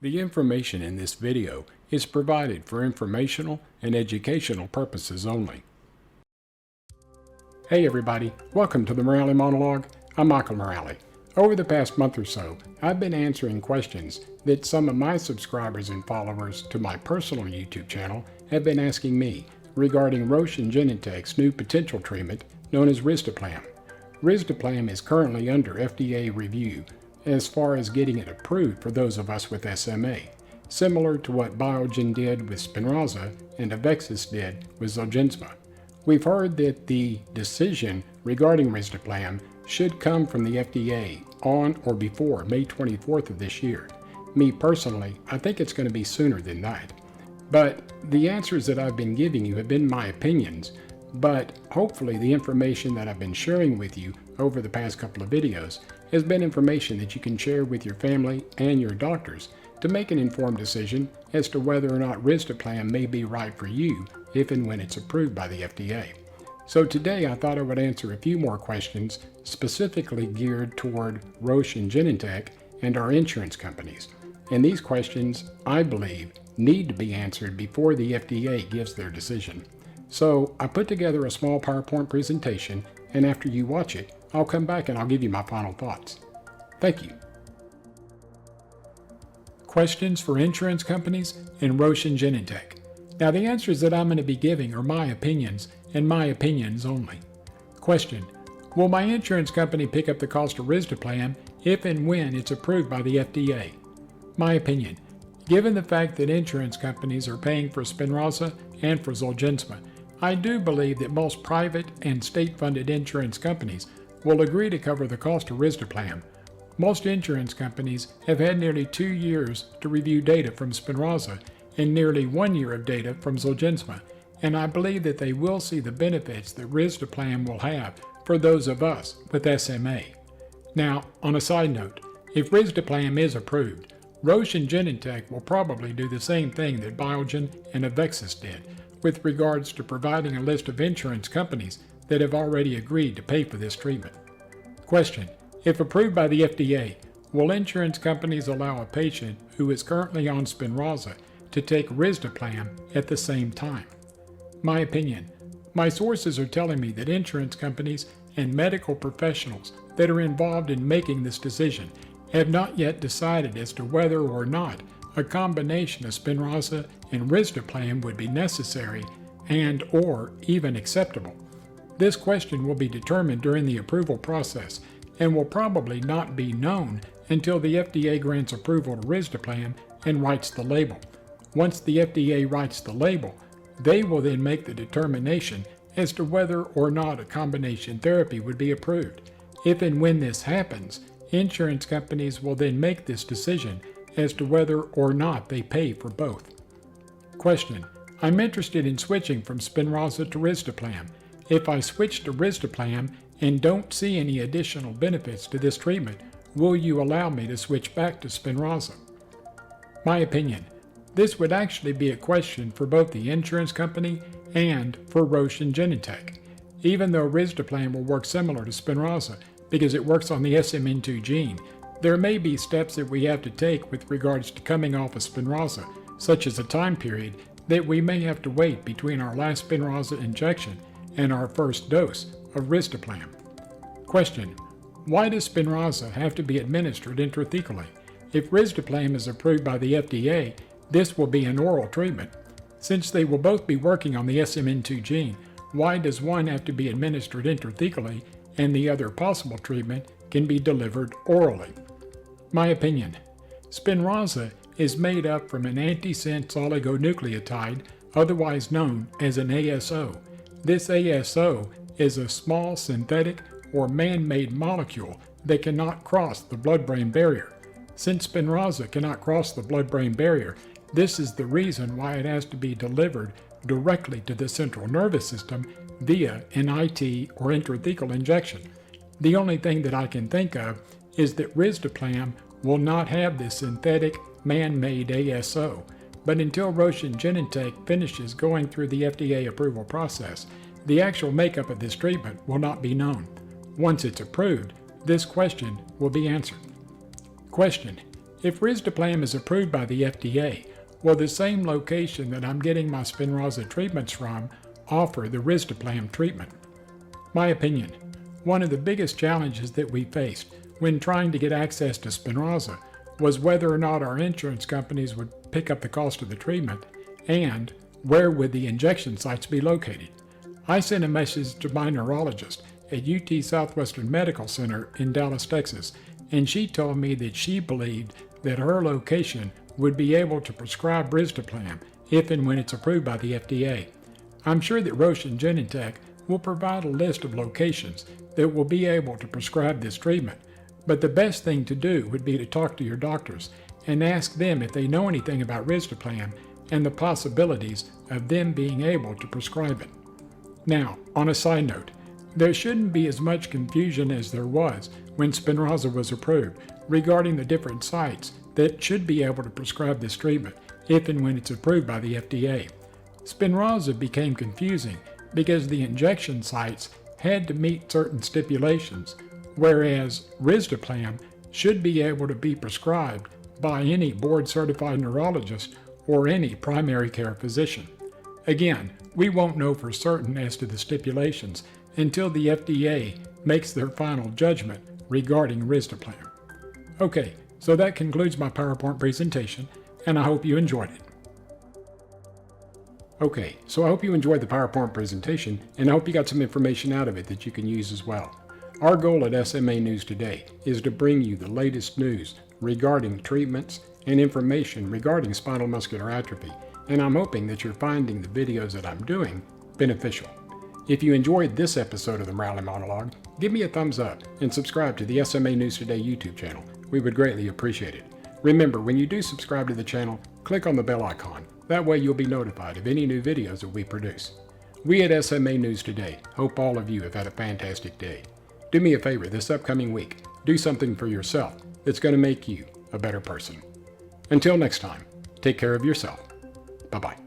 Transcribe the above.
The information in this video is provided for informational and educational purposes only. Hey everybody, welcome to the Morale Monologue. I'm Michael Morale. Over the past month or so, I've been answering questions that some of my subscribers and followers to my personal YouTube channel have been asking me regarding Roche Genentech's new potential treatment known as Risdiplam. Risdiplam is currently under FDA review as far as getting it approved for those of us with SMA, similar to what Biogen did with Spinraza and Avexis did with Zolgensma. We've heard that the decision regarding Risdiplam should come from the FDA on or before May 24th of this year. Me personally, I think it's going to be sooner than that. But the answers that I've been giving you have been my opinions, but hopefully the information that I've been sharing with you over the past couple of videos has been information that you can share with your family and your doctors to make an informed decision as to whether or not Risdiplam may be right for you if and when it's approved by the FDA. So today I thought I would answer a few more questions specifically geared toward Roche and Genentech and our insurance companies. And these questions, I believe, need to be answered before the FDA gives their decision. So I put together a small PowerPoint presentation, and after you watch it, I'll come back and I'll give you my final thoughts. Thank you. Questions for insurance companies and Roche and Genentech. Now the answers that I'm going to be giving are my opinions and my opinions only. Question: will my insurance company pick up the cost of Risdiplam if and when it's approved by the FDA? My opinion: given the fact that insurance companies are paying for Spinraza and for Zolgensma, I do believe that most private and state-funded insurance companies will agree to cover the cost of Risdiplam. Most insurance companies have had nearly 2 years to review data from Spinraza and nearly 1 year of data from Zolgensma, and I believe that they will see the benefits that Risdiplam will have for those of us with SMA. Now, on a side note, if Risdiplam is approved, Roche and Genentech will probably do the same thing that Biogen and Avexis did with regards to providing a list of insurance companies that have already agreed to pay for this treatment. Question: if approved by the FDA, will insurance companies allow a patient who is currently on Spinraza to take Risdiplam at the same time? My opinion: my sources are telling me that insurance companies and medical professionals that are involved in making this decision have not yet decided as to whether or not a combination of Spinraza and Risdiplam would be necessary and or even acceptable. This question will be determined during the approval process and will probably not be known until the FDA grants approval to Risdiplam and writes the label. Once the FDA writes the label, they will then make the determination as to whether or not a combination therapy would be approved. If and when this happens, insurance companies will then make this decision as to whether or not they pay for both. Question: I'm interested in switching from Spinraza to Risdiplam. If I switch to Risdiplam and don't see any additional benefits to this treatment, will you allow me to switch back to Spinraza? My opinion: this would actually be a question for both the insurance company and for Roche and Genentech. Even though Risdiplam will work similar to Spinraza because it works on the SMN2 gene, there may be steps that we have to take with regards to coming off of Spinraza, such as a time period that we may have to wait between our last Spinraza injection and our first dose of Risdiplam. Question: why does Spinraza have to be administered intrathecally? If Risdiplam is approved by the FDA, this will be an oral treatment. Since they will both be working on the SMN2 gene, why does one have to be administered intrathecally and the other possible treatment can be delivered orally? My opinion: Spinraza is made up from an antisense oligonucleotide, otherwise known as an ASO. This ASO is a small synthetic or man-made molecule that cannot cross the blood-brain barrier. Since Spinraza cannot cross the blood-brain barrier, this is the reason why it has to be delivered directly to the central nervous system via an IT or intrathecal injection. The only thing that I can think of is that Risdiplam will not have this synthetic man-made ASO, but until Roche and Genentech finishes going through the FDA approval process, the actual makeup of this treatment will not be known. Once it's approved, this question will be answered. Question: If Risdiplam is approved by the FDA, will the same location that I'm getting my Spinraza treatments from offer the Risdiplam treatment? My opinion: one of the biggest challenges that we faced when trying to get access to Spinraza was whether or not our insurance companies would pick up the cost of the treatment, and where would the injection sites be located. I sent a message to my neurologist at UT Southwestern Medical Center in Dallas, Texas, and she told me that she believed that her location would be able to prescribe Risdiplam if and when it's approved by the FDA. I'm sure that Roche Genentech will provide a list of locations that will be able to prescribe this treatment, but the best thing to do would be to talk to your doctors and ask them if they know anything about Risdiplam and the possibilities of them being able to prescribe it. Now, on a side note, there shouldn't be as much confusion as there was when Spinraza was approved regarding the different sites that should be able to prescribe this treatment if and when it's approved by the FDA. Spinraza became confusing because the injection sites had to meet certain stipulations, whereas Risdiplam should be able to be prescribed by any board-certified neurologist or any primary care physician. Again, we won't know for certain as to the stipulations until the FDA makes their final judgment regarding Risdiplam. Okay, so that concludes my PowerPoint presentation, and I hope you enjoyed it. Okay, so I hope you enjoyed the PowerPoint presentation, and I hope you got some information out of it that you can use as well. Our goal at SMA News Today is to bring you the latest news regarding treatments and information regarding spinal muscular atrophy, and I'm hoping that you're finding the videos that I'm doing beneficial. If you enjoyed this episode of the Morale Monologue, give me a thumbs up and subscribe to the SMA News Today YouTube channel. We would greatly appreciate it. Remember, when you do subscribe to the channel, click on the bell icon. That way you'll be notified of any new videos that we produce. We at SMA News Today hope all of you have had a fantastic day. Do me a favor this upcoming week. Do something for yourself that's going to make you a better person. Until next time, take care of yourself. Bye-bye.